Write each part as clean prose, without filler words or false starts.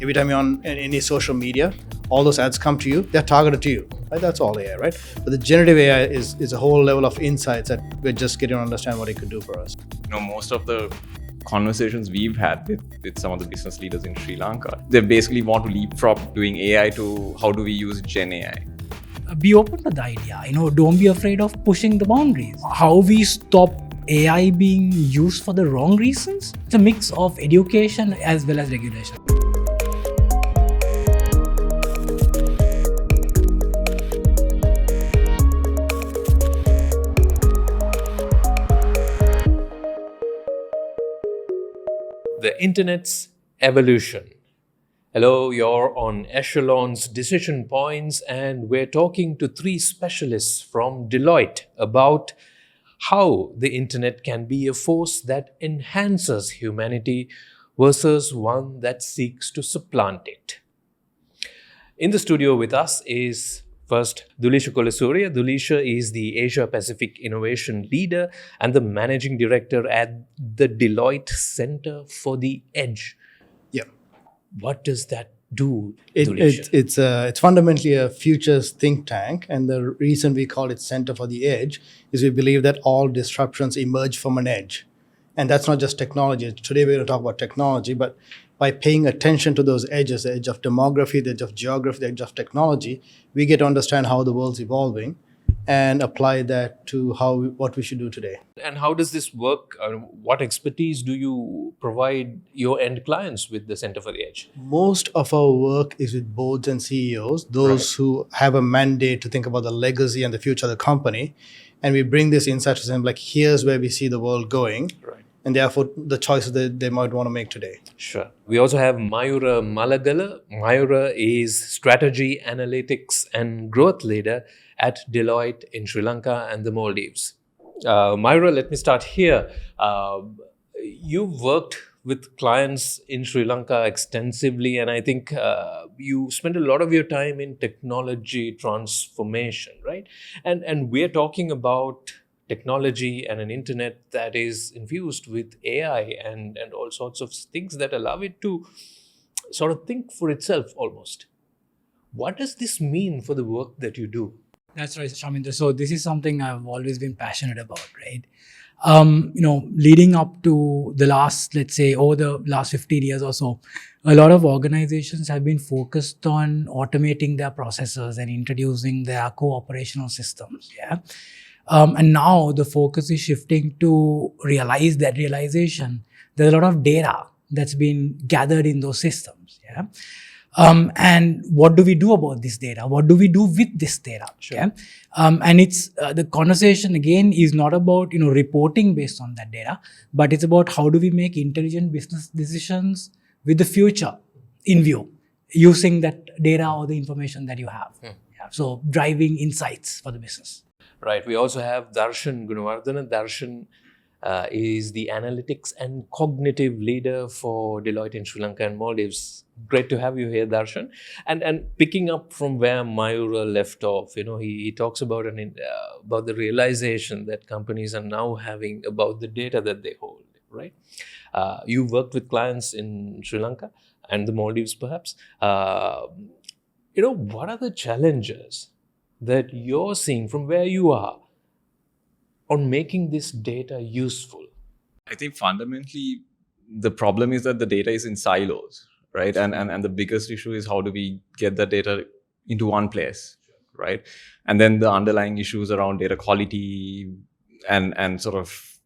Every time you're on any social media, all those ads come to you, they're targeted to you. Right? That's all AI, right? But the generative AI is a whole level of insights that we're just getting to understand what it could do for us. Most of the conversations we've had with some of the business leaders in Sri Lanka, they basically want to leapfrog doing AI to how do we use Gen AI. Be open to the idea, don't be afraid of pushing the boundaries. How we stop AI being used for the wrong reasons? It's a mix of education as well as regulation. The Internet's evolution. Hello, you're on Echelon's Decision Points, and we're talking to three specialists from Deloitte about how the Internet can be a force that enhances humanity versus one that seeks to supplant it. In the studio with us is first Duleesha Kulasooriya. Duleesha is the Asia Pacific Innovation Leader and the Managing Director at the Deloitte Center for the Edge. Yeah. What does that do, Duleesha? It's fundamentally a futures think tank, and the reason we call it Center for the Edge is we believe that all disruptions emerge from an edge. And that's not just technology. Today we're going to talk about technology, but by paying attention to those edges, the edge of demography, the edge of geography, the edge of technology, we get to understand how the world's evolving and apply that to what we should do today. And how does this work? What expertise do you provide your end clients with the Center for the Edge? Most of our work is with boards and CEOs, those who have a mandate to think about the legacy and the future of the company. And we bring this insight to them, like, here's where we see the world going. Right. And therefore, the choices that they might want to make today. Sure. We also have Mayura Malagala. Mayura is Strategy, Analytics and Growth Leader at Deloitte in Sri Lanka and the Maldives. Mayura, let me start here. You've worked with clients in Sri Lanka extensively, and I think you spend a lot of your time in technology transformation, right? And we're talking about technology and an internet that is infused with AI and all sorts of things that allow it to sort of think for itself almost. What does this mean for the work that you do? That's right, Shamindra. So this is something I've always been passionate about, right? Leading up to the last, let's say, over the last 15 years or so, a lot of organizations have been focused on automating their processes and introducing their co-operational systems, yeah? And now the focus is shifting to realization. There's a lot of data that's been gathered in those systems. Yeah. And what do we do about this data? What do we do with this data? Sure. Yeah? And it's the conversation again is not about reporting based on that data, but it's about how do we make intelligent business decisions with the future in view, using that data or the information that you have. Yeah. So driving insights for the business. Right. We also have Darshan Gunawardena. Darshan is the Analytics and Cognitive Leader for Deloitte in Sri Lanka and Maldives. Great to have you here, Darshan. And picking up from where Mayura left off, he talks about about the realization that companies are now having about the data that they hold, right? You've worked with clients in Sri Lanka and the Maldives, perhaps. What are the challenges that you're seeing from where you are on making this data useful? I think fundamentally the problem is that the data is in silos, right? And the biggest issue is how do we get that data into one place, right? And then the underlying issues around data quality and sort of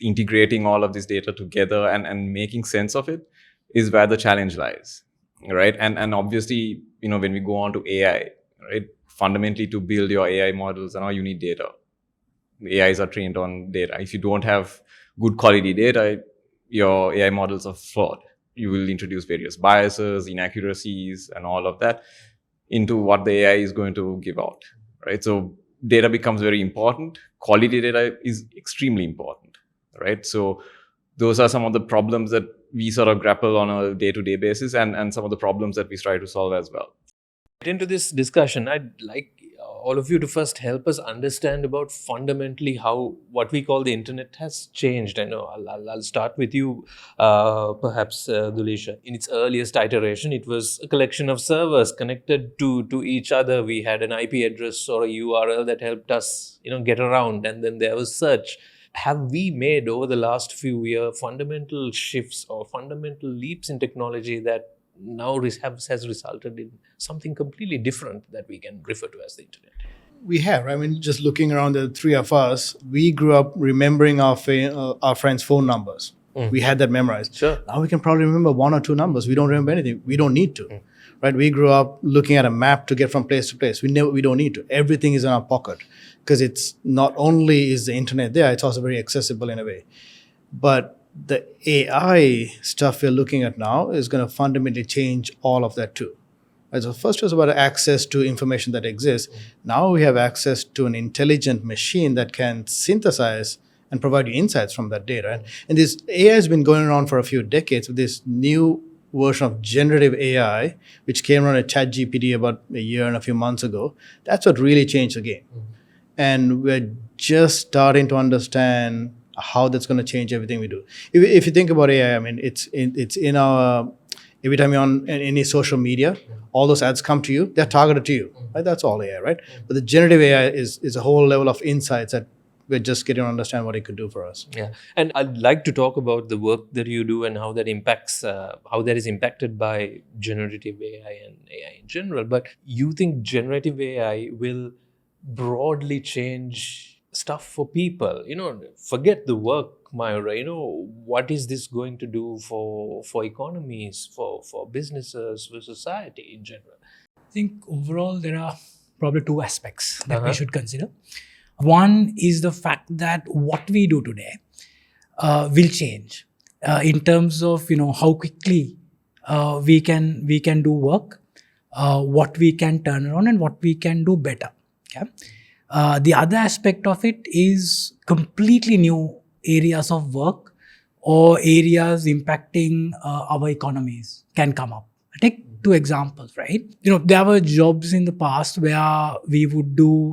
integrating all of this data together and making sense of it is where the challenge lies, right? And obviously, when we go on to AI, right? Fundamentally, to build your AI models, you need data. The AIs are trained on data. If you don't have good quality data, your AI models are flawed. You will introduce various biases, inaccuracies, and all of that into what the AI is going to give out, right? So data becomes very important. Quality data is extremely important, right? So those are some of the problems that we sort of grapple on a day-to-day basis and some of the problems that we try to solve as well. Into this discussion, I'd like all of you to first help us understand about fundamentally how what we call the internet has changed. I know I'll start with you, perhaps Duleesha. In its earliest iteration, it was a collection of servers connected to each other. We had an IP address or a URL that helped us, get around, and then there was search. Have we made over the last few years fundamental shifts or fundamental leaps in technology that now has resulted in something completely different that we can refer to as the internet? We have. I mean, just looking around the three of us, we grew up remembering our friends' phone numbers. We had that memorized. Sure. Now we can probably remember one or two numbers. We don't remember anything. We don't need to, right? We grew up looking at a map to get from place to place. We don't need to. Everything is in our pocket because it's not only is the internet there, it's also very accessible in a way. But the AI stuff we're looking at now is going to fundamentally change all of that too. Right, so first was about access to information that exists. Now we have access to an intelligent machine that can synthesize and provide you insights from that data. And this AI has been going around for a few decades with this new version of generative AI, which came around at ChatGPT about a year and a few months ago. That's what really changed the game. And we're just starting to understand how that's going to change everything we do. If you think about AI, I mean, it's in our, every time you're on any social media, all those ads come to you, they're targeted to you, right? That's all AI, right? But the generative AI is a whole level of insights that we're just getting to understand what it could do for us. Yeah, and I'd like to talk about the work that you do and how that impacts, how that is impacted by generative AI and AI in general. But you think generative AI will broadly change stuff for people? Forget the work, Mayura. What is this going to do for economies, for businesses, for society in general? I think overall there are probably two aspects that we should consider. One is the fact that what we do today will change in terms of how quickly we can do work, what we can turn around, and what we can do better. Okay. The other aspect of it is completely new areas of work or areas impacting our economies can come up. I take two examples, right? There were jobs in the past where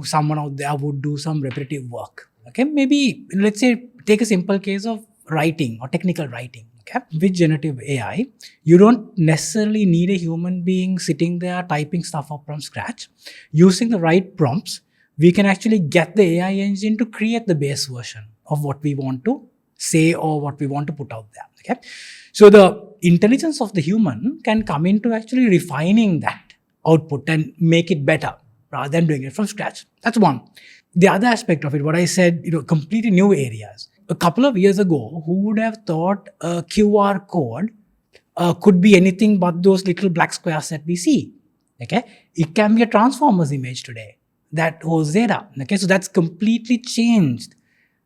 someone out there would do some repetitive work. Okay, maybe let's say take a simple case of writing or technical writing. Okay, with generative AI, you don't necessarily need a human being sitting there typing stuff up from scratch. Using the right prompts, we can actually get the AI engine to create the base version of what we want to say or what we want to put out there. Okay, so the intelligence of the human can come into actually refining that output and make it better rather than doing it from scratch. That's one. The other aspect of it, what I said, completely new areas. A couple of years ago, who would have thought a QR code could be anything but those little black squares that we see? Okay, it can be a Transformers image today that holds data. Okay, so that's completely changed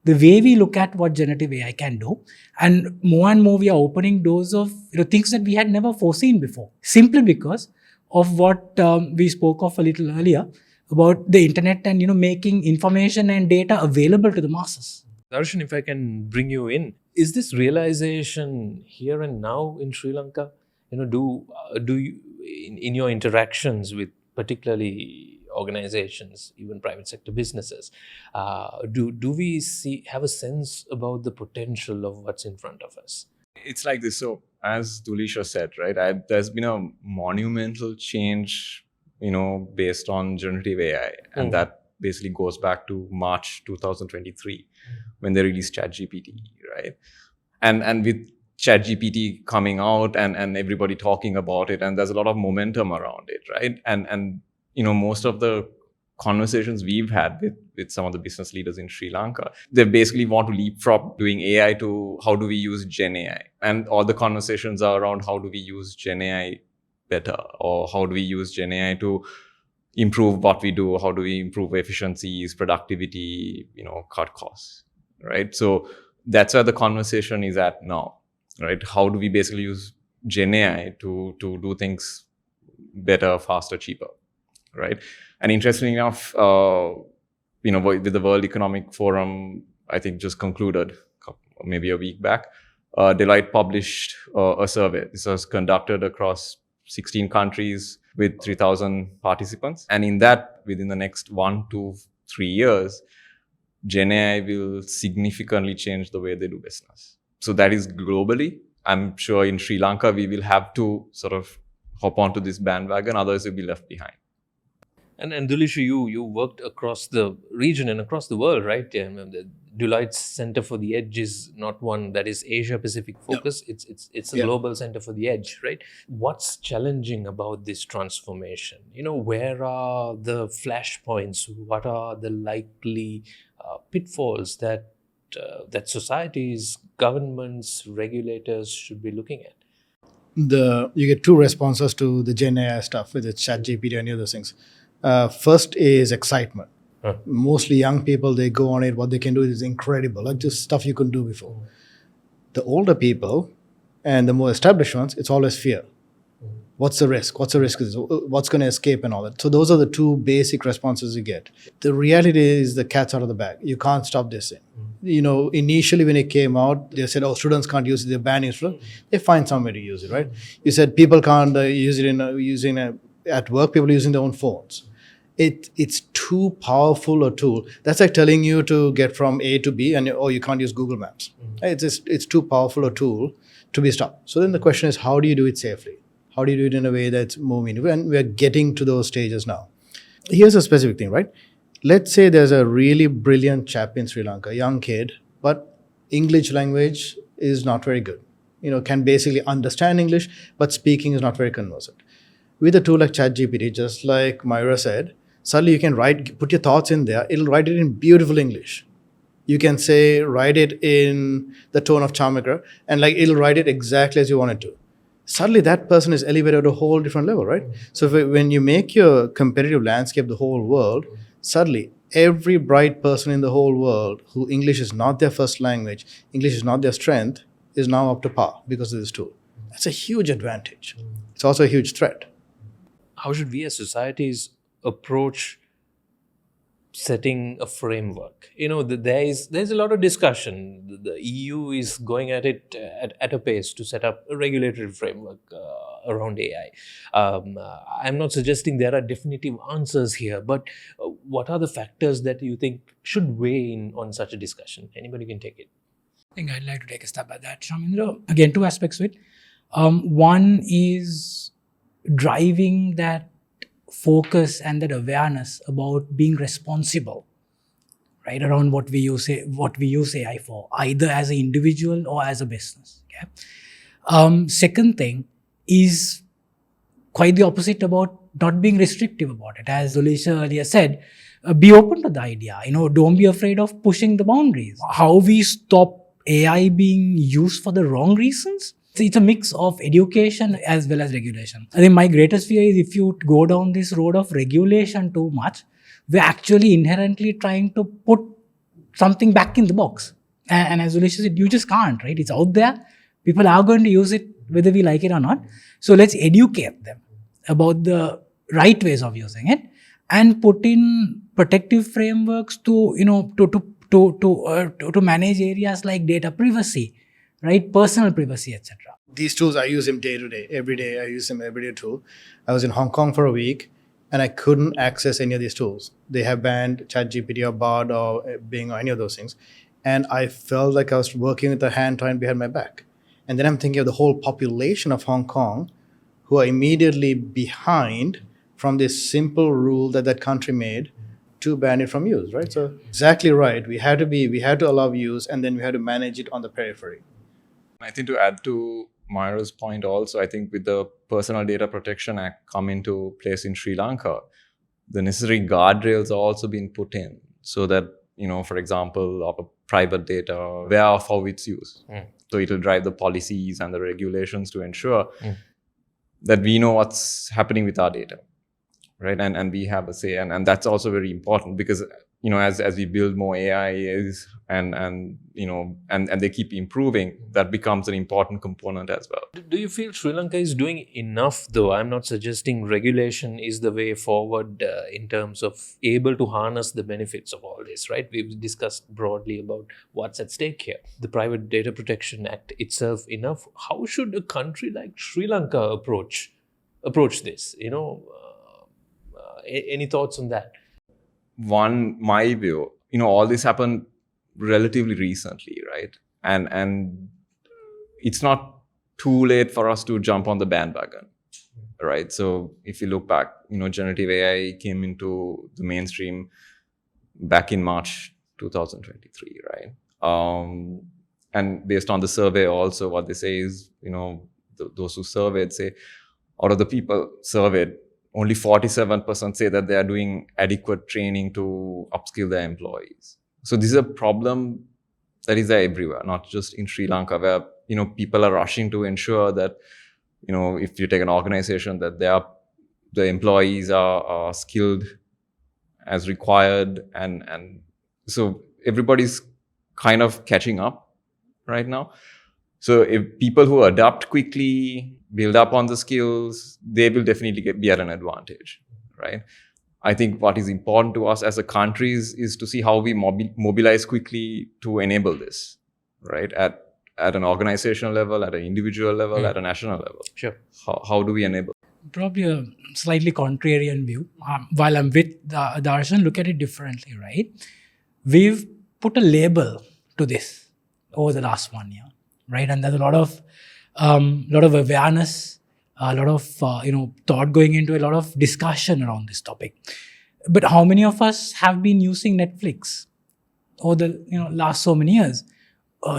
the way we look at what generative AI can do, and more we are opening doors of things that we had never foreseen before, simply because of what we spoke of a little earlier about the internet and making information and data available to the masses. Darshan, if I can bring you in, is this realization here and now in Sri Lanka? Do you in your interactions with particularly organizations, even private sector businesses, do we have a sense about the potential of what's in front of us? It's like this. So as Duleesha said, right, there's been a monumental change, based on generative AI. And that basically goes back to March 2023 when they released ChatGPT, right? And with ChatGPT coming out and everybody talking about it, and there's a lot of momentum around it, right? And most of the conversations we've had with some of the business leaders in Sri Lanka, they basically want to leapfrog doing AI to how do we use Gen AI? And all the conversations are around how do we use Gen AI better, or how do we use Gen AI to improve what we do? How do we improve efficiencies, productivity, cut costs, right? So that's where the conversation is at now, right? How do we basically use Gen AI to do things better, faster, cheaper, right? And interestingly enough, with the World Economic Forum, I think just concluded maybe a week back, Deloitte published a survey. This was conducted across 16 countries with 3,000 participants. And in that, within the next 1 to 3 years, Gen AI will significantly change the way they do business. So that is globally. I'm sure in Sri Lanka, we will have to sort of hop onto this bandwagon, otherwise we'll be left behind. And Duleesha, you worked across the region and across the world, right? The Deloitte's Center for the Edge is not one that is Asia Pacific focus. Yeah. It's a global center for the edge, right? What's challenging about this transformation? Where are the flashpoints? What are the likely pitfalls that societies, governments, regulators should be looking at? You get two responses to the Gen AI stuff, whether it's ChatGPT or any of those things. First is excitement. Mostly young people, they go on it. What they can do is incredible, like just stuff you couldn't do before. The older people and the more established ones, it's always fear. What's the risk? What's the risk? What's going to escape and all that? So those are the two basic responses you get. The reality is the cat's out of the bag. You can't stop this thing. Initially when it came out, they said, students can't use it. They're banning it. They find some way to use it, right? You said people can't use it at work. People are using their own phones. It's too powerful a tool. That's like telling you to get from A to B and you can't use Google Maps. It's too powerful a tool to be stopped. So then the question is, how do you do it safely? How do you do it in a way that's more meaningful? And we're getting to those stages now. Here's a specific thing, right? Let's say there's a really brilliant chap in Sri Lanka, young kid, but English language is not very good. Can basically understand English, but speaking is not very conversant. With a tool like ChatGPT, just like Mayura said, suddenly you can put your thoughts in there. It'll write it in beautiful English. You can say, write it in the tone of Charmaker, and it'll write it exactly as you want it to. Suddenly that person is elevated at a whole different level, right? So when you make your competitive landscape the whole world, suddenly every bright person in the whole world who English is not their first language, English is not their strength, is now up to par because of this tool. That's a huge advantage. It's also a huge threat. How should we as societies approach setting a framework? There's a lot of discussion. The EU is going at it at a pace to set up a regulatory framework around AI. I'm not suggesting there are definitive answers here, but what are the factors that you think should weigh in on such a discussion? Anybody can take it. I think I'd like to take a stab at that, Shamindra. Again, two aspects to it. One is driving that focus and that awareness about being responsible, right, around what we use AI for, either as an individual or as a business. Okay? Second thing is quite the opposite about not being restrictive about it. As Duleesha earlier said, be open to the idea. Don't be afraid of pushing the boundaries. How we stop AI being used for the wrong reasons? It's a mix of education as well as regulation. I think my greatest fear is if you go down this road of regulation too much, we're actually inherently trying to put something back in the box. And as Duleesha said, you just can't, right? It's out there. People are going to use it whether we like it or not. So let's educate them about the right ways of using it and put in protective frameworks to manage areas like data privacy, right? Personal privacy, etc. These tools, I use them day to day. Every day, I use them every day too. I was in Hong Kong for a week and I couldn't access any of these tools. They have banned ChatGPT or Bard or Bing or any of those things. And I felt like I was working with a hand tied behind my back. And then I'm thinking of the whole population of Hong Kong who are immediately behind from this simple rule that country made to ban it from use, right? So exactly right. We had to allow use and then we had to manage it on the periphery. I think to add to Mayura's point also, I think with the Personal Data Protection Act come into place in Sri Lanka, the necessary guardrails are also being put in so that, for example, of a private data, aware of how it's used. So it will drive the policies and the regulations to ensure that we know what's happening with our data, right? And we have a say. And that's also very important because, as we build more AIs and they keep improving, that becomes an important component as well. Do you feel Sri Lanka is doing enough though? I'm not suggesting regulation is the way forward in terms of able to harness the benefits of all this, right? We've discussed broadly about what's at stake here. The Private Data Protection Act itself enough. How should a country like Sri Lanka approach approach this? Any thoughts on that? One, my view, all this happened relatively recently, right? And it's not too late for us to jump on the bandwagon, right? So if you look back, generative AI came into the mainstream back in March 2023, right? And based on the survey also, what they say is, those who surveyed say, out of the people surveyed, only 47% say that they are doing adequate training to upskill their employees. So this is a problem that is there everywhere, not just in Sri Lanka, where people are rushing to ensure that if you take an organization, that the employees are skilled as required, and so everybody's kind of catching up right now. So if people who adapt quickly, build up on the skills, they will definitely be at an advantage, right? I think what is important to us as a country is to see how we mobilize quickly to enable this, right? At an organizational level, at an individual level, at a national level. Sure. How do we enable? Probably a slightly contrarian view. While I'm with Darshan, look at it differently, right? We've put a label to this over the last 1 year, right? And there's a lot of awareness, a lot of thought going into a lot of discussion around this topic. But how many of us have been using Netflix over the last so many years?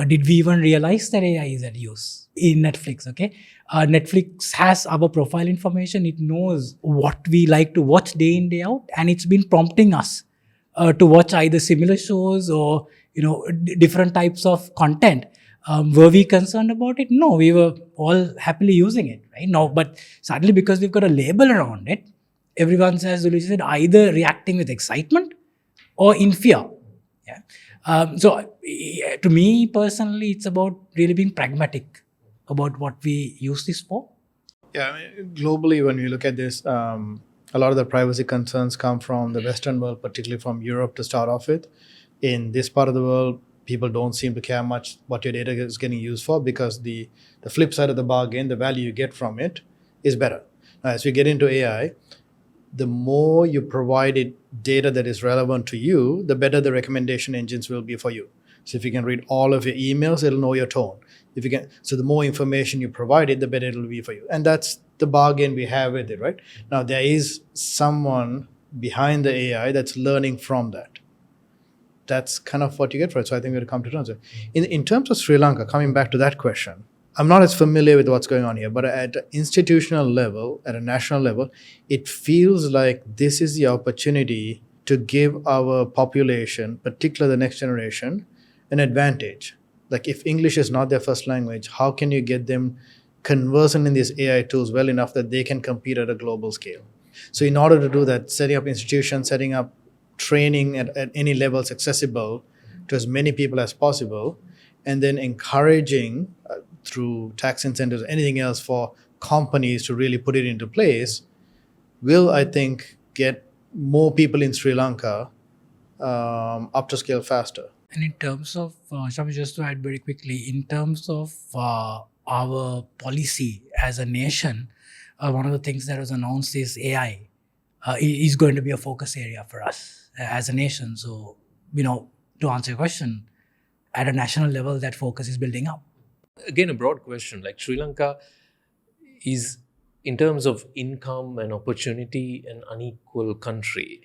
Did we even realize that AI is at use in Netflix? Okay, Netflix has our profile information. It knows what we like to watch day in, day out, and it's been prompting us to watch either similar shows or different types of content. Were we concerned about it? No, we were all happily using it, right? No, but sadly, because we've got a label around it, everyone says, Duleesha said, either reacting with excitement or in fear. Yeah. So to me personally, it's about really being pragmatic about what we use this for. Yeah, globally, when we look at this, a lot of the privacy concerns come from the Western world, particularly from Europe to start off with. In this part of the world, people don't seem to care much what your data is getting used for, because the flip side of the bargain, the value you get from it, is better. Now, as we get into AI, the more you provide it data that is relevant to you, the better the recommendation engines will be for you. So if you can read all of your emails, it'll know your tone. So the more information you provide it, the better it'll be for you. And that's the bargain we have with it, right? Now, there is someone behind the AI that's learning from that. That's kind of what you get for it. So I think we'll come to terms with it. In terms of Sri Lanka, coming back to that question, I'm not as familiar with what's going on here, but at an institutional level, at a national level, it feels like this is the opportunity to give our population, particularly the next generation, an advantage. Like, if English is not their first language, how can you get them conversant in these AI tools well enough that they can compete at a global scale? So in order to do that, setting up institutions, setting up training at any levels accessible to as many people as possible, and then encouraging through tax incentives, anything else for companies to really put it into place, will, I think, get more people in Sri Lanka up to scale faster. And in terms of, Shami, just to add very quickly, in terms of our policy as a nation, one of the things that was announced is AI is going to be a focus area for us as a nation. So, to answer your question, at a national level, that focus is building up. Again, a broad question, like Sri Lanka is, in terms of income and opportunity, an unequal country.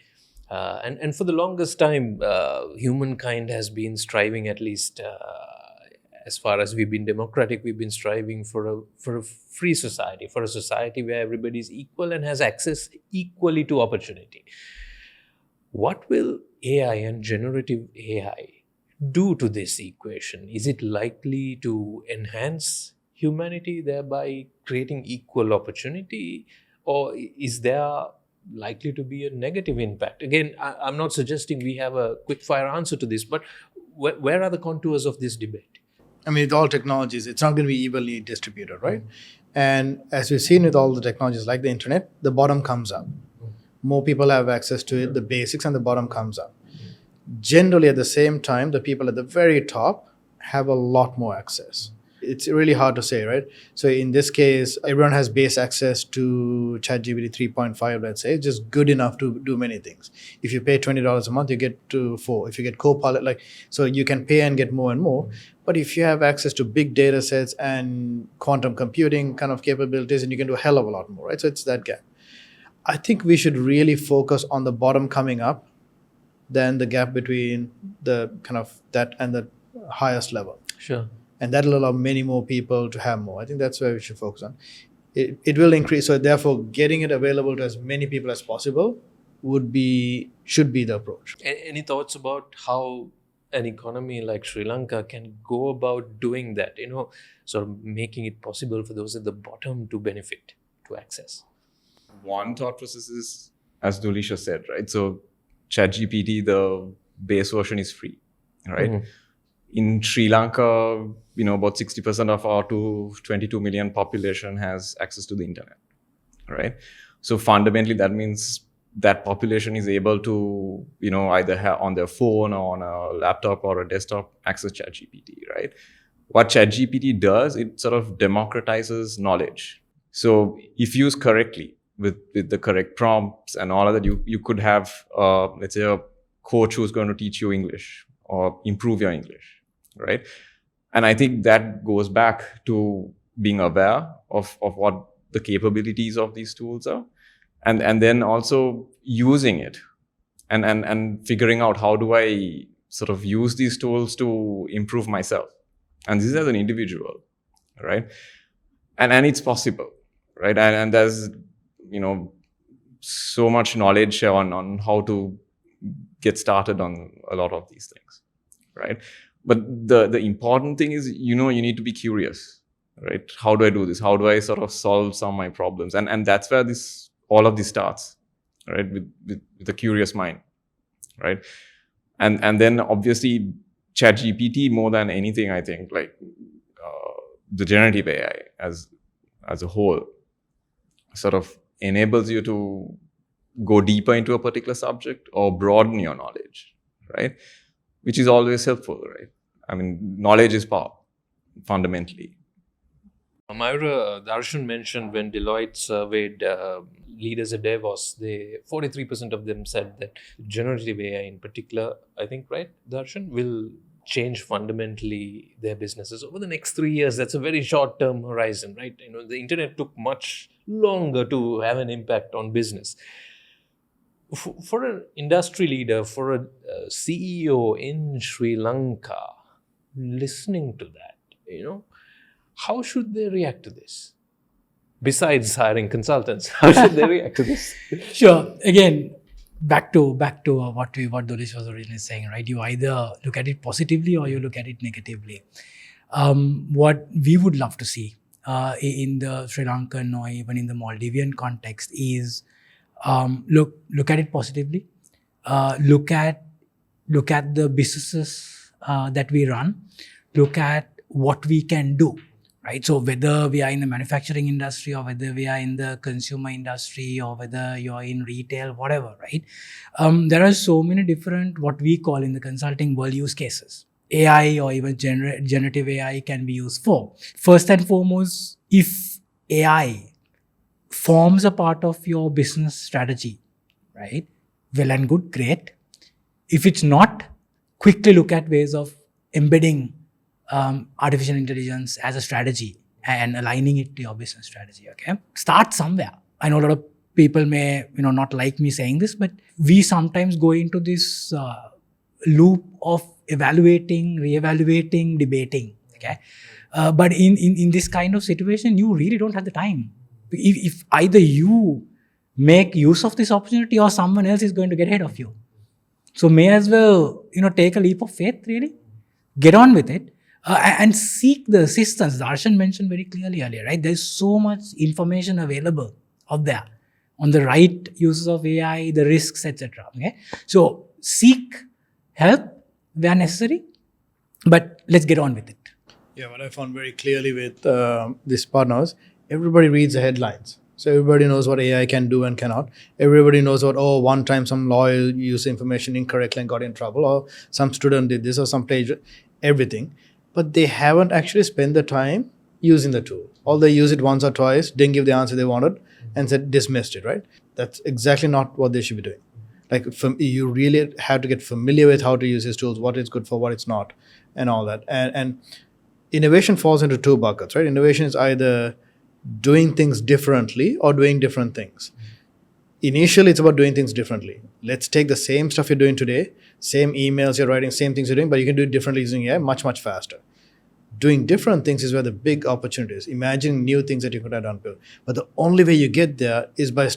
And for the longest time, humankind has been striving, at least as far as we've been democratic, we've been striving for a free society, for a society where everybody is equal and has access equally to opportunity. What will AI and generative AI do to this equation? Is it likely to enhance humanity, thereby creating equal opportunity? Or is there likely to be a negative impact? Again, I'm not suggesting we have a quick fire answer to this, but where are the contours of this debate? I mean, with all technologies, it's not going to be evenly distributed, right? And as we've seen with all the technologies like the internet, the bottom comes up. More people have access to it, the basics, and the bottom comes up. Generally, at the same time, the people at the very top have a lot more access. It's really hard to say, right? So in this case, everyone has base access to ChatGPT 3.5, let's say, just good enough to do many things. If you pay $20 a month, you get to 4. If you get Copilot, so you can pay and get more and more. But if you have access to big data sets and quantum computing kind of capabilities, and you can do a hell of a lot more, right? So it's that gap. I think we should really focus on the bottom coming up than the gap between the kind of that and the highest level. Sure. And that'll allow many more people to have more. I think that's where we should focus on. It will increase. So therefore, getting it available to as many people as possible should be the approach. Any thoughts about how an economy like Sri Lanka can go about doing that? Sort of making it possible for those at the bottom to benefit, to access. One thought process is, as Duleesha said, right? So ChatGPT, the base version is free, right? Mm-hmm. In Sri Lanka, about 60% of our 22 million population has access to the internet, right? So fundamentally, that means that population is able to, either have on their phone or on a laptop or a desktop access ChatGPT, right? What ChatGPT does, it sort of democratizes knowledge. So if used correctly, with the correct prompts and all of that, you could have, let's say, a coach who's going to teach you English or improve your English, right? And I think that goes back to being aware of what the capabilities of these tools are, and then also using it and figuring out how do I sort of use these tools to improve myself. And this is as an individual, right? And it's possible, right? And there's so much knowledge on how to get started on a lot of these things, right? But the important thing is, you need to be curious, right? How do I do this? How do I sort of solve some of my problems? And that's where all of this starts, right? With a curious mind, right? And then obviously ChatGPT, more than anything, I think, the generative AI as a whole sort of enables you to go deeper into a particular subject or broaden your knowledge, right? Which is always helpful, right? I mean, knowledge is power, fundamentally. Mayura, Darshan mentioned when Deloitte surveyed leaders at Davos, 43% of them said that generative AI in particular, I think, right, Darshan, will change fundamentally their businesses over the next 3 years. That's a very short-term horizon, right? The internet took much longer to have an impact on business. For an industry leader, for a CEO in Sri Lanka, listening to that, how should they react to this? Besides hiring consultants, how should they react to this? Sure. Again, back to what Duleesha was originally saying, right? You either look at it positively or you look at it negatively. What we would love to see in the Sri Lankan or even in the Maldivian context is look at it positively. Look at the businesses that we run. Look at what we can do, right? So whether we are in the manufacturing industry or whether we are in the consumer industry or whether you're in retail, whatever, right? There are so many different, what we call in the consulting world, use cases. AI or even generative AI can be used for. First and foremost, if AI forms a part of your business strategy, right? Well and good, great. If it's not, quickly look at ways of embedding artificial intelligence as a strategy and aligning it to your business strategy, okay? Start somewhere. I know a lot of people may, not like me saying this, but we sometimes go into this loop of evaluating, reevaluating, debating, okay? But in this kind of situation, you really don't have the time. If either you make use of this opportunity or someone else is going to get ahead of you. So may as well, take a leap of faith, really. Get on with it and seek the assistance. Darshan mentioned very clearly earlier, right? There's so much information available out there on the right uses of AI, the risks, etc. Okay? So seek help where necessary, but let's get on with it. Yeah, what I found very clearly with these partners, everybody reads the headlines. So everybody knows what AI can do and cannot. Everybody knows one time some lawyer used information incorrectly and got in trouble, or some student did this, or some plagiarism, everything. but they haven't actually spent the time using the tool. All they use it once or twice, didn't give the answer they wanted, and said dismissed it, right? That's exactly not what they should be doing. Like, you really have to get familiar with how to use these tools, what is good for, what it's not, and all that. And innovation falls into two buckets, right? Innovation is either doing things differently or doing different things. Initially, it's about doing things differently. Let's take the same stuff you're doing today, same emails you're writing, same things you're doing, but you can do it differently using AI much, much faster. Doing different things is where the big opportunity is. Imagining new things that you could have done before. But the only way you get there is by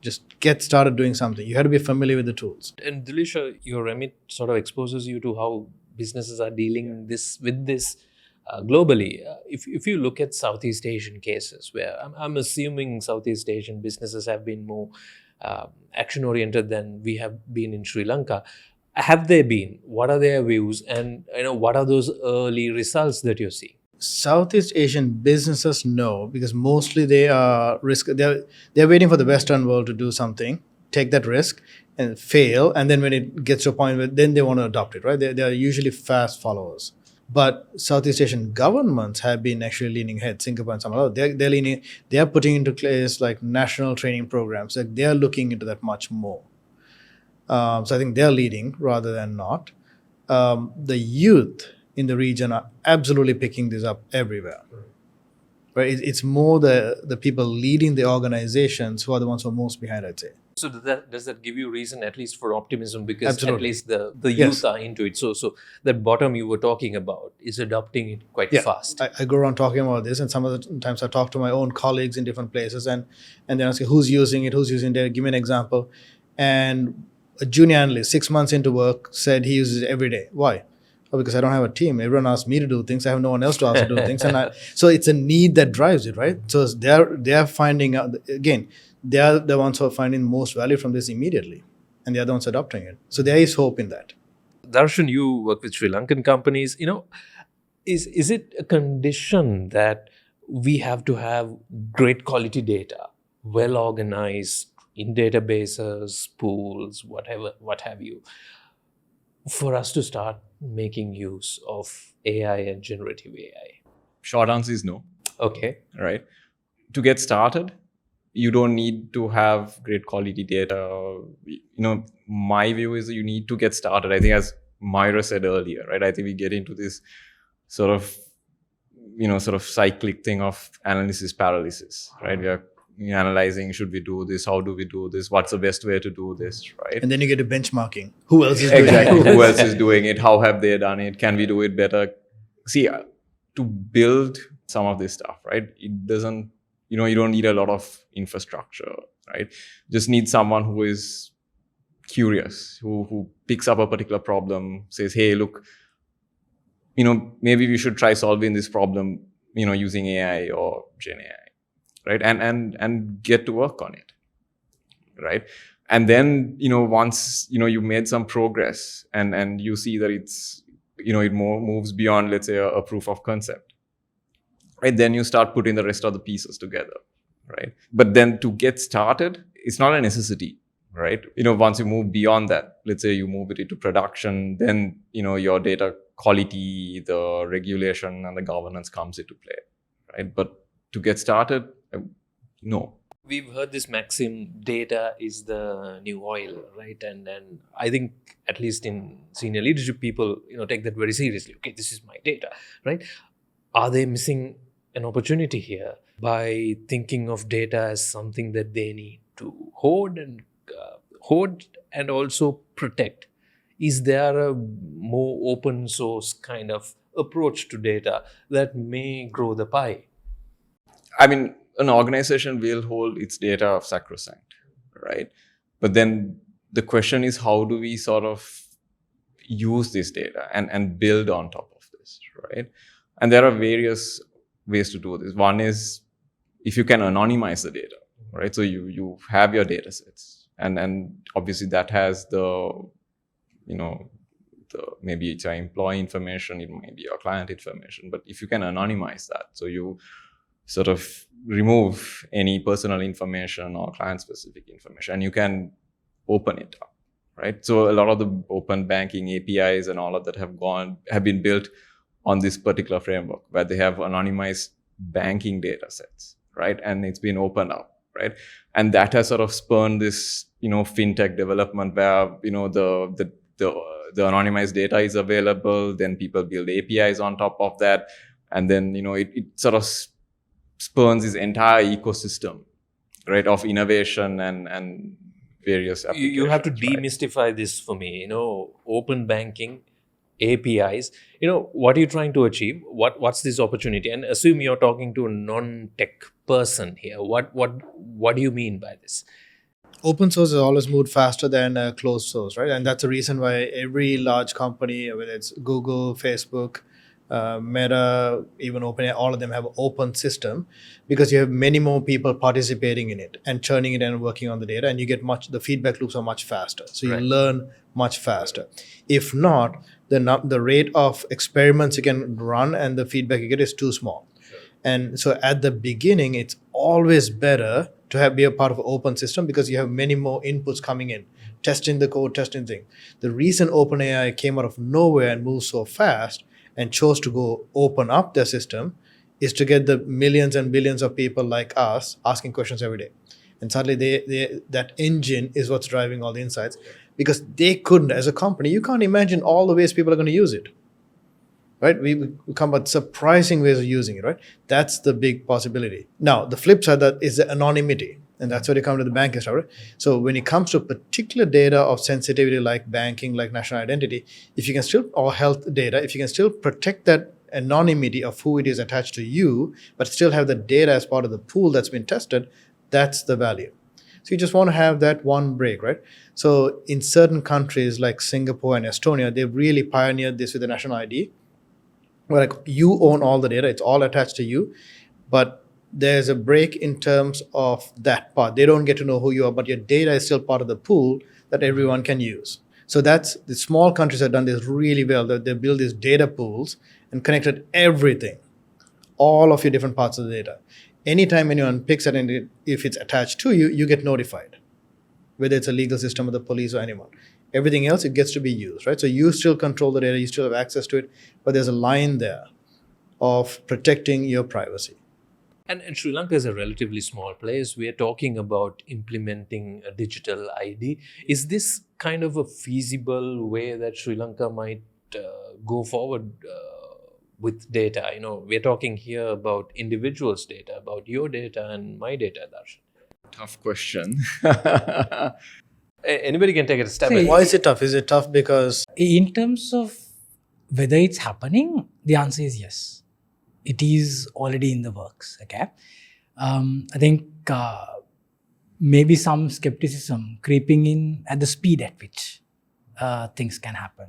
just get started doing something. You have to be familiar with the tools. And Duleesha, your remit sort of exposes you to how businesses are dealing with this globally. If you look at Southeast Asian cases, where I'm assuming Southeast Asian businesses have been more action oriented than we have been in Sri Lanka. Have they been? What are their views, and what are those early results that you're seeing? Southeast Asian businesses know, because mostly they are they're waiting for the Western world to do something, take that risk and fail, and then when it gets to a point where then they want to adopt it, right? They are usually fast followers. But Southeast Asian governments have been actually leaning ahead. Singapore and some other, they are putting into place like national training programs. Like, they are looking into that much more. So I think they're leading rather than not. The youth in the region are absolutely picking this up everywhere. Right? It's more the people leading the organizations who are the ones who are most behind, I'd say. So does that give you reason at least for optimism? Because Absolutely. at least the youth Yes. are into it. So that bottom you were talking about is adopting it quite fast. I go around talking about this, and some of the times I talk to my own colleagues in different places, and they ask, who's using it, who's using it, give me an example. And a junior analyst, 6 months into work, said he uses it every day. Why? Oh, because I don't have a team. Everyone asks me to do things. I have no one else to ask to do things. So it's a need that drives it, right? So they're finding out, again, they are the ones who are finding most value from this immediately, and they are the ones adopting it. So there is hope in that. Darshan, you work with Sri Lankan companies. Is it a condition that we have to have great quality data, well organized in databases, pools, whatever, what have you, for us to start making use of AI and generative AI? Short answer is no. Okay. Right? To get started, you don't need to have great quality data. My view is you need to get started. I think, as Mayura said earlier, right? I think we get into this sort of cyclic thing of analysis paralysis, right? We are analyzing, should we do this? How do we do this? What's the best way to do this, right? And then you get to benchmarking. Who else is doing Exactly. it? Who else is doing it? How have they done it? Can we do it better? See, to build some of this stuff, right? It doesn't, you don't need a lot of infrastructure, right? Just need someone who is curious, who picks up a particular problem, says, hey, look, maybe we should try solving this problem, using AI or Gen AI, right? And get to work on it, right? And then, once, you've made some progress and you see that it's, it more moves beyond, let's say, a proof of concept, right? Then you start putting the rest of the pieces together, right? But then to get started, it's not a necessity, right? Once you move beyond that, let's say you move it into production, then, your data quality, the regulation and the governance comes into play, right? But to get started, no. We've heard this maxim, data is the new oil, right? And I think at least in senior leadership, people, take that very seriously. Okay, this is my data, right? Are they missing an opportunity here by thinking of data as something that they need to hoard and also protect? Is there a more open source kind of approach to data that may grow the pie? I mean, an organization will hold its data sacrosanct, right? But then the question is, how do we sort of use this data and build on top of this, right? And there are various ways to do this. One is if you can anonymize the data, right? So you have your data sets, and obviously that has maybe it's your employee information, it might be your client information, but if you can anonymize that, so you sort of remove any personal information or client-specific information, and you can open it up, right? So a lot of the open banking APIs and all of that have been built on this particular framework where they have anonymized banking data sets, right? And it's been opened up, right? And that has sort of spurned this, fintech development where, the anonymized data is available, then people build APIs on top of that. And then, it sort of spurns this entire ecosystem, right, of innovation and various applications. You have to right? demystify this for me. Open banking, APIs. What are you trying to achieve? What's this opportunity? And assume you're talking to a non-tech person here. What do you mean by this? Open source has always moved faster than closed source, right? And that's the reason why every large company, whether it's Google, Facebook, Meta, even OpenAI, all of them have an open system because you have many more people participating in it and churning it and working on the data, and you get the feedback loops are much faster. So you Right. learn much faster. If not, the rate of experiments you can run and the feedback you get is too small. And so at the beginning, it's always better to be a part of an open system because you have many more inputs coming in, testing the code, testing things. The reason OpenAI came out of nowhere and moved so fast and chose to go open up their system is to get the millions and billions of people like us asking questions every day. And suddenly that engine is what's driving all the insights because they couldn't, as a company, you can't imagine all the ways people are going to use it. Right? We come up with surprising ways of using it, right? That's the big possibility. Now, the flip side that is the anonymity. And that's where you come to the banking stuff, right? So when it comes to particular data of sensitivity like banking, like national identity, if you can still, or health data, if you can still protect that anonymity of who it is attached to you, but still have the data as part of the pool that's been tested, that's the value. So you just want to have that one break, right? So in certain countries like Singapore and Estonia, they've really pioneered this with the national ID. Where like you own all the data, it's all attached to you, but there's a break in terms of that part. They don't get to know who you are, but your data is still part of the pool that everyone can use. So that's the small countries have done this really well. They build these data pools and connected everything, all of your different parts of the data. Anytime anyone picks it and if it's attached to you, you get notified, whether it's a legal system or the police or anyone. Everything else, it gets to be used, right? So you still control the data, you still have access to it, but there's a line there of protecting your privacy. And Sri Lanka is a relatively small place. We are talking about implementing a digital ID. Is this kind of a feasible way that Sri Lanka might go forward with data? We're talking here about individuals' data, about your data and my data, Darshan. Tough question. Anybody can take it a step. See, Why is it tough? Is it tough because In terms of whether it's happening, the answer is yes. It is already in the works. Okay, I think maybe some skepticism creeping in at the speed at which things can happen.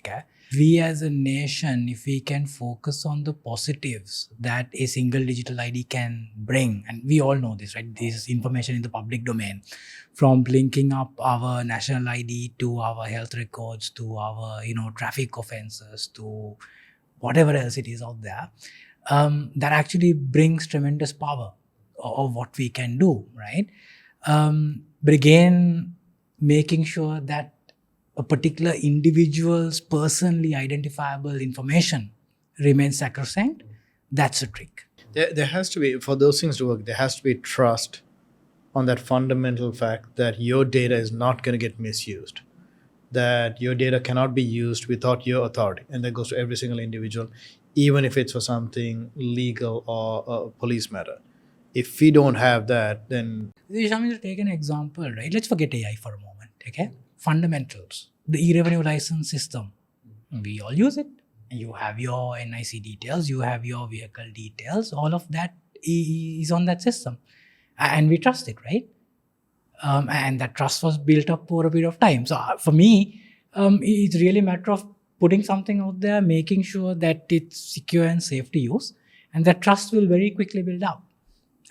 Okay, we as a nation, if we can focus on the positives that a single digital ID can bring, and we all know this, right? This is information in the public domain, from linking up our national ID to our health records, to our traffic offences, to whatever else it is out there, that actually brings tremendous power of what we can do, right? But again, making sure that a particular individual's personally identifiable information remains sacrosanct, that's a trick. there has to be, for those things to work, there has to be trust on that fundamental fact that your data is not going to get misused, that your data cannot be used without your authority. And that goes to every single individual, even if it's for something legal or a police matter. If we don't have that, then Shami, to take an example, right? Let's forget AI for a moment, okay? Fundamentals. The e-revenue license system. We all use it. You have your NIC details, you have your vehicle details, all of that is on that system. And we trust it, right? And that trust was built up over a period of time. So for me, it's really a matter of putting something out there, making sure that it's secure and safe to use, and that trust will very quickly build up.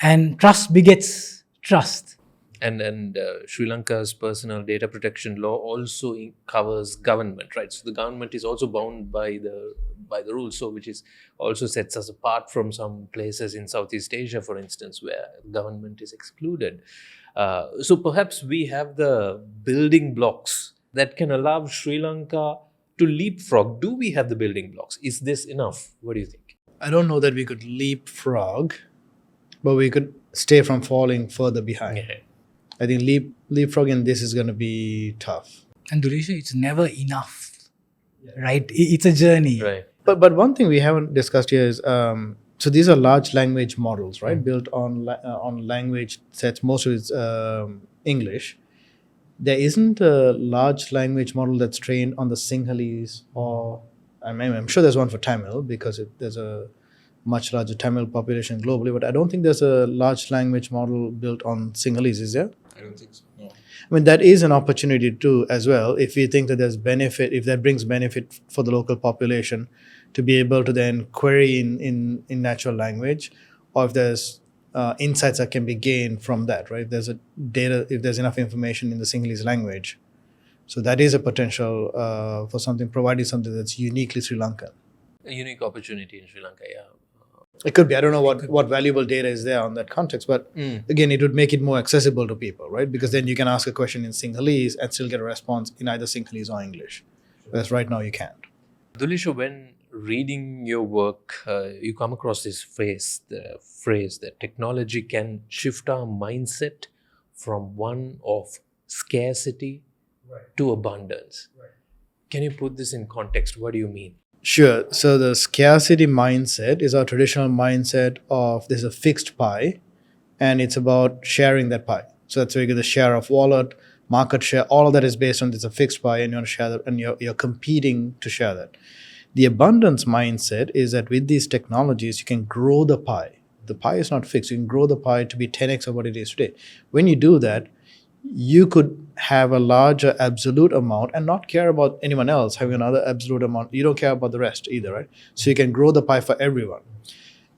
And trust begets trust. And Sri Lanka's personal data protection law also covers government, right? So the government is also bound by the rules, so which is also sets us apart from some places in Southeast Asia, for instance, where government is excluded. So perhaps we have the building blocks that can allow Sri Lanka to leapfrog? Do we have the building blocks? Is this enough? What do you think? I don't know that we could leapfrog, but we could stay from falling further behind. Yeah. I think leapfrogging this is going to be tough. And Duleesha, it's never enough, right? It's a journey. Right. But one thing we haven't discussed here is so these are large language models, right? Built on language sets. Most of it's English. There isn't a large language model that's trained on the Sinhalese, or I'm sure there's one for Tamil because there's a much larger Tamil population globally. But I don't think there's a large language model built on Sinhalese. Is there? I don't think so. No. I mean, that is an opportunity too, as well. If we think that there's benefit, if that brings benefit for the local population, to be able to then query in natural language, or if there's insights that can be gained from that, right? If there's if there's enough information in the Sinhalese language, so that is a potential for something, providing something that's uniquely Sri Lankan. A unique opportunity in Sri Lanka, yeah. It could be. I don't know what valuable data is there on that context, but again, it would make it more accessible to people, right? Because then you can ask a question in Sinhalese and still get a response in either Sinhalese or English, whereas right now you can't. Duleesha, when reading your work, you come across this phrase that technology can shift our mindset from one of scarcity to abundance. Can you put this in context? What do you mean? Sure. So the scarcity mindset is our traditional mindset of there's a fixed pie and it's about sharing that pie. So that's where you get the share of wallet, market share, all of that is based on there's a fixed pie and you want to share that and you're competing to share that. The abundance mindset is that with these technologies, you can grow the pie. The pie is not fixed. You can grow the pie to be 10x of what it is today. When you do that, you could have a larger absolute amount and not care about anyone else having another absolute amount. You don't care about the rest either, right? So you can grow the pie for everyone.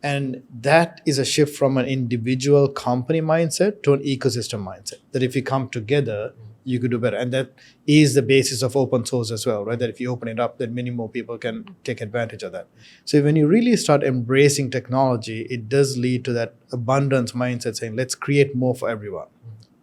And that is a shift from an individual company mindset to an ecosystem mindset. That if you come together, you could do better. And that is the basis of open source as well, right? That if you open it up, then many more people can take advantage of that. So when you really start embracing technology, it does lead to that abundance mindset saying, let's create more for everyone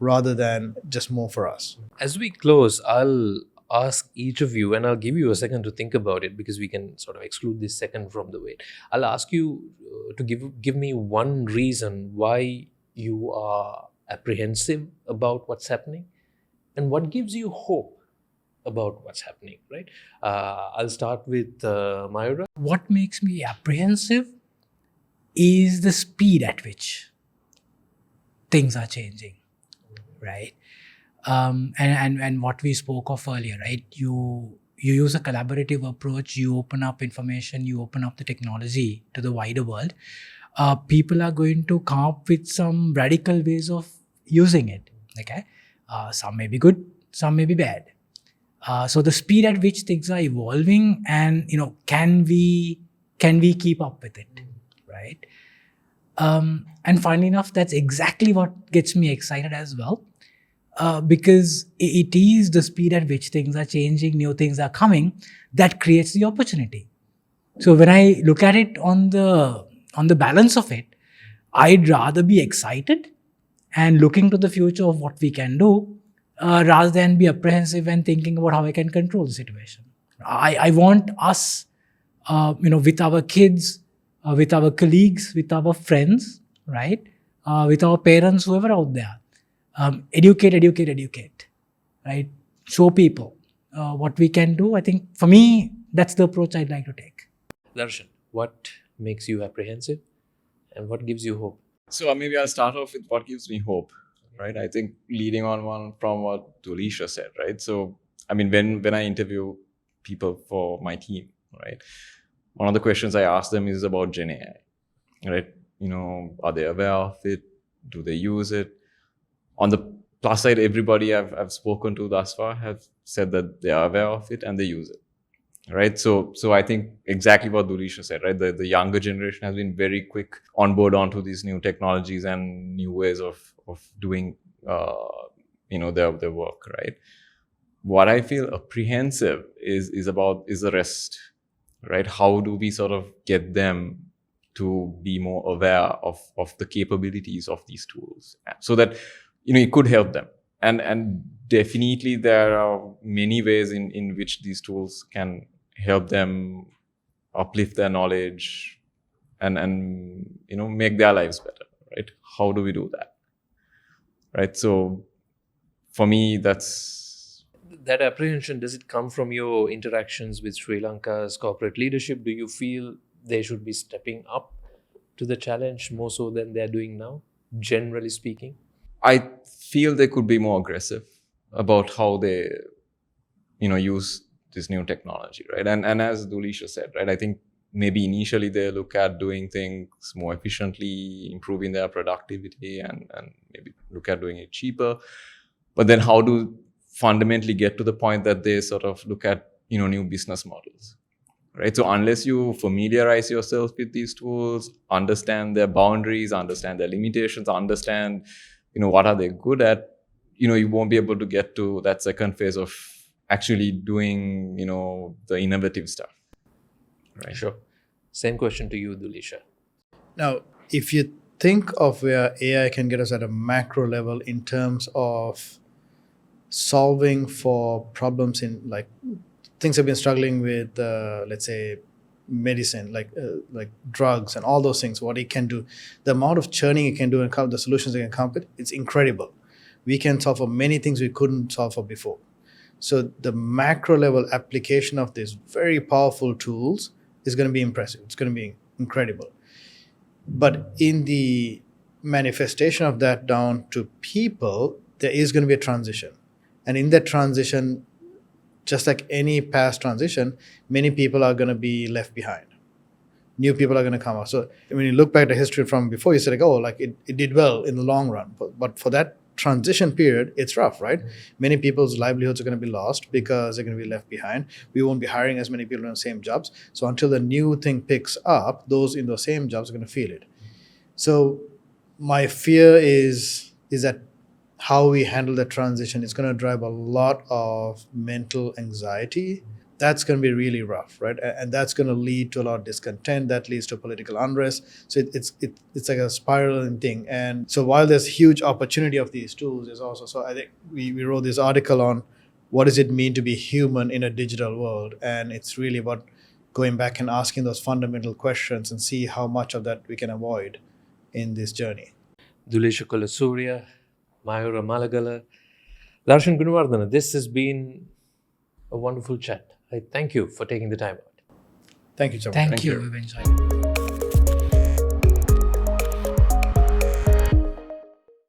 rather than just more for us. As we close, I'll ask each of you, and I'll give you a second to think about it because we can sort of exclude this second from the weight. I'll ask you to give me one reason why you are apprehensive about what's happening and what gives you hope about what's happening, right? I'll start with Mayura. What makes me apprehensive is the speed at which things are changing, right? And what we spoke of earlier, right? You use a collaborative approach, you open up information, you open up the technology to the wider world. People are going to come up with some radical ways of using it, okay? Some may be good, some may be bad. So the speed at which things are evolving and, can we keep up with it, right? And funnily enough, that's exactly what gets me excited as well. Because it is the speed at which things are changing, new things are coming, that creates the opportunity. So when I look at it on the balance of it, I'd rather be excited and looking to the future of what we can do, rather than be apprehensive and thinking about how I can control the situation. I want us, with our kids, with our colleagues, with our friends, right, with our parents, whoever out there. Educate, right? Show people what we can do. I think for me, that's the approach I'd like to take. Darshan, what makes you apprehensive and what gives you hope? So maybe I'll start off with what gives me hope, right? I think leading on from what Duleesha said, right? So, when I interview people for my team, right, one of the questions I ask them is about Gen AI, right? Are they aware of it? Do they use it? On the plus side, everybody I've spoken to thus far have said that they are aware of it and they use it, right? So I think exactly what Duleesha said, right? The younger generation has been very quick on board onto these new technologies and new ways of doing, their work, right? What I feel apprehensive is the rest, right? How do we sort of get them to be more aware of the capabilities of these tools so that it could help them. And definitely there are many ways in which these tools can help them uplift their knowledge and make their lives better, right? How do we do that, right? So for me, that's That apprehension, does it come from your interactions with Sri Lanka's corporate leadership? Do you feel they should be stepping up to the challenge more so than they're doing now, generally speaking? I feel they could be more aggressive about how they use this new technology, right? And as Duleesha said, right, I think maybe initially they look at doing things more efficiently, improving their productivity, and maybe look at doing it cheaper. But then how do fundamentally get to the point that they sort of look at new business models, right? So unless you familiarize yourself with these tools, understand their boundaries, understand their limitations, understand what are they good at, you won't be able to get to that second phase of actually doing the innovative stuff, right? Sure. Same question to you, Duleesha. Now, if you think of where AI can get us at a macro level in terms of solving for problems in like things have been struggling with, let's say, medicine, like drugs and all those things, what it can do, the amount of churning it can do and the solutions it can come with, it's incredible. We can solve for many things we couldn't solve for before. So the macro level application of these very powerful tools is going to be impressive. It's going to be incredible. But in the manifestation of that down to people, there is going to be a transition. And in that transition, just like any past transition, many people are going to be left behind. New people are going to come out. So when you look back at the history from before, you say like, oh, like it did well in the long run. But for that transition period, it's rough, right? Many people's livelihoods are going to be lost because they're going to be left behind. We won't be hiring as many people in the same jobs. So until the new thing picks up, those in those same jobs are going to feel it. So my fear is that how we handle the transition is going to drive a lot of mental anxiety. That's going to be really rough, right? And that's going to lead to a lot of discontent. That leads to political unrest. So it's like a spiraling thing. And so while there's huge opportunity of these tools, there's also, so I think we wrote this article on what does it mean to be human in a digital world? And it's really about going back and asking those fundamental questions and see how much of that we can avoid in this journey. Duleesha Kulasooriya, Mayura Malagala, Darshan Gunawardena, this has been a wonderful chat. I thank you for taking the time out. Thank you, Chaman. Thank you. We've enjoyed it.